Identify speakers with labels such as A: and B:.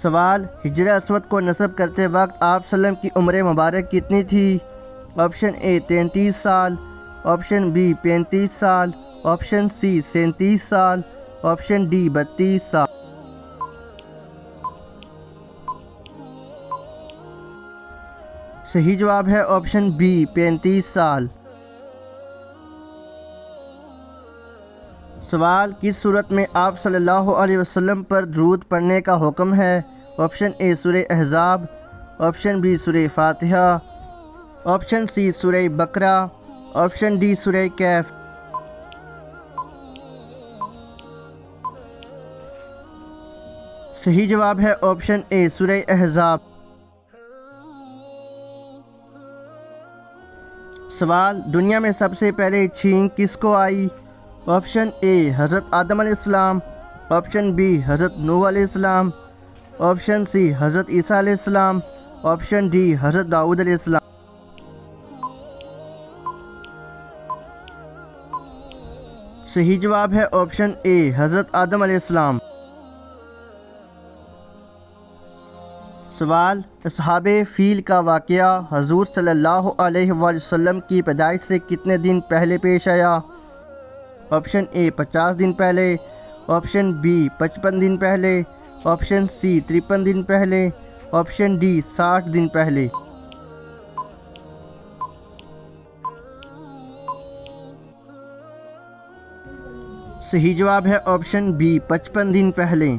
A: سوال، حجر اسود کو نصب کرتے وقت آپ صلی اللہ علیہ وسلم کی عمر مبارک کتنی تھی؟ آپشن اے 33 سال، آپشن بی 35 سال، آپشن سی 37 سال، آپشن ڈی 32 سال۔ صحیح جواب ہے آپشن بی 35 سال۔ سوال، کس صورت میں آپ صلی اللہ علیہ وسلم پر درود پڑھنے کا حکم ہے؟ آپشن اے سورہ احزاب، آپشن بی سورہ فاتحہ، آپشن سی سورہ بقرہ، آپشن ڈی سورہ کہف۔ صحیح جواب ہے آپشن اے سورہ احزاب۔ سوال، دنیا میں سب سے پہلے چھینک کس کو آئی؟ آپشن اے حضرت آدم علیہ السلام، آپشن بی حضرت نوح علیہ السلام، آپشن سی حضرت عیسیٰ علیہ السلام، آپشن ڈی حضرت داؤد علیہ السلام۔ صحیح جواب ہے آپشن اے حضرت آدم علیہ السلام۔ سوال، اصحاب فیل کا واقعہ حضور صلی اللہ علیہ وآلہ وسلم کی پیدائش سے کتنے دن پہلے پیش آیا؟ آپشن اے 50 دن پہلے، آپشن بی 55 دن پہلے، آپشن سی 53 دن پہلے، آپشن ڈی 60 دن پہلے۔ صحیح جواب ہے آپشن بی 55 دن پہلے۔